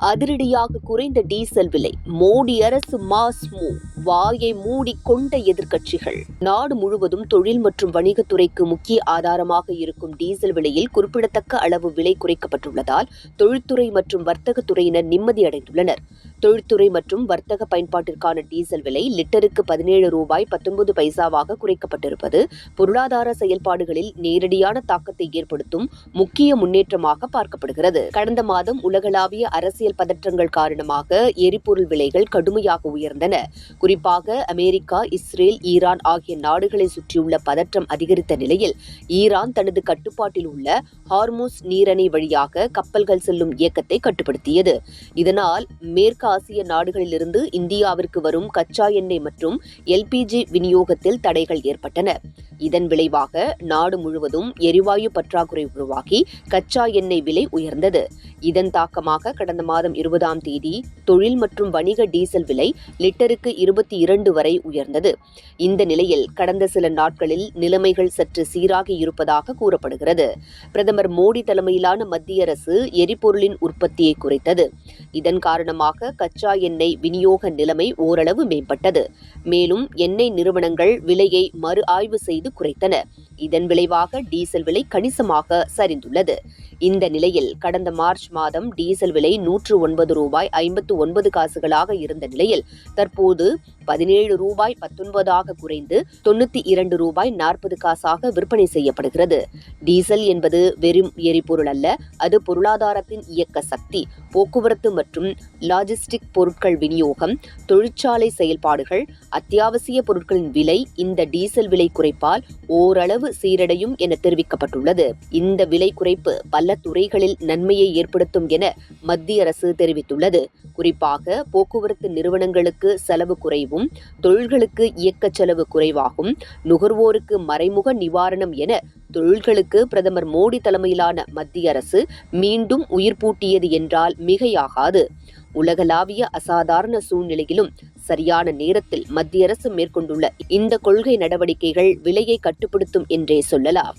அதிரடியாக குறைந்த டீசல் விலை. மோடி அரசு மாஸ் மூவ். வாயை மூடிக்கொண்ட எதிர்க்கட்சிகள். நாடு முழுவதும் தொழில் மற்றும் வணிகத்துறைக்கு முக்கிய ஆதாரமாக இருக்கும் டீசல் விலையில் குறிப்பிடத்தக்க அளவு விலை குறைக்கப்பட்டுள்ளதால் தொழில்துறை மற்றும் வர்த்தகத்துறையினர் நிம்மதியடைந்துள்ளனர். தொழில்துறை மற்றும் வர்த்தக பயன்பாட்டிற்கான டீசல் விலை லிட்டருக்கு 17 ரூபாய் 19 பைசாவாக குறைக்கப்பட்டிருப்பது பொருளாதார செயல்பாடுகளில் நேரடியான தாக்கத்தை ஏற்படுத்தும் முக்கிய முன்னேற்றமாக பார்க்கப்படுகிறது. கடந்த மாதம் உலகளாவிய அரசியல் பதற்றங்கள் காரணமாக எரிபொருள் விலைகள் கடுமையாக உயர்ந்தன. குறிப்பாக அமெரிக்கா, இஸ்ரேல், ஈரான் ஆகிய நாடுகளை சுற்றியுள்ள பதற்றம் அதிகரித்த நிலையில் ஈரான் தனது கட்டுப்பாட்டில் உள்ள ஹார்முஸ் நீரிணை வழியாக கப்பல்கள் செல்லும் இயக்கத்தை கட்டுப்படுத்தியது. இதனால் மேற்கு ஆசிய நாடுகளிலிருந்து இந்தியாவிற்கு வரும் கச்சா எண்ணெய் மற்றும் LPG விநியோகத்தில் தடைகள் ஏற்பட்டன. இதன் விளைவாக நாடு முழுவதும் எரிவாயு பற்றாக்குறை உருவாகி கச்சா எண்ணெய் விலை உயர்ந்தது. இதன் தாக்கமாக கடந்த மாதம் 20ஆம் தேதி தொழில் மற்றும் வணிக டீசல் விலை லிட்டருக்கு 22 வரை உயர்ந்தது. இந்த நிலையில் கடந்த சில நாட்களில் நிலைமைகள் சற்று சீராகி இருப்பதாக கூறப்படுகிறது. பிரதமர் மோடி தலைமையிலான மத்திய அரசு எரிபொருளின் உற்பத்தியை குறைத்தது. இதன் காரணமாக கச்சா எண்ணெய் விநியோக நிலைமை ஓரளவு மேம்பட்டது. மேலும் எண்ணெய் நிறுவனங்கள் விலையை மறு ஆய்வு செய்து குறைத்தன. இதன் விளைவாக டீசல் விலை கணிசமாக சரிந்துள்ளது. இந்த நிலையில் கடந்த மார்ச் மாதம் டீசல் விலை 109 ரூபாய் 59 காசுகளாக இருந்த நிலையில் தற்போது 17 ரூபாய் 19 குறைந்து 92 ரூபாய் 40 காசாக விற்பனை செய்யப்படுகிறது. டீசல் என்பது வெறும் எரிபொருள் அல்ல, அது பொருளாதாரத்தின் இயக்க சக்தி. போக்குவரத்து மற்றும் லாஜிஸ்டிக் பொருட்கள் விநியோகம், தொழிற்சாலை செயல்பாடுகள், அத்தியாவசிய பொருட்களின் விலை இந்த டீசல் விலை குறைப்பால் ஓரளவு சீரடையும் என தெரிவிக்கப்பட்டுள்ளது. இந்த விலை குறைப்பு பல துறைகளில் நன்மையை ஏற்படுத்தும் என மத்திய அரசு தெரிவித்துள்ளது. குறிப்பாக போக்குவரத்து நிறுவனங்களுக்கு செலவு குறைவும், தொழில்களுக்கு இயக்க செலவு குறைவாகும், நுகர்வோருக்கு மறைமுக நிவாரணம் என தொழில்களுக்கு பிரதமர் மோடி தலைமையிலான மத்திய அரசு மீண்டும் உயிர்ப்பூட்டியது என்றால் மிகையாகாது. உலகளாவிய அசாதாரண சூழ்நிலையிலும் சரியான நேரத்தில் மத்திய அரசு மேற்கொண்டுள்ள இந்த கொள்கை நடவடிக்கைகள் விலையை கட்டுப்படுத்தும் என்றே சொல்லலாம்.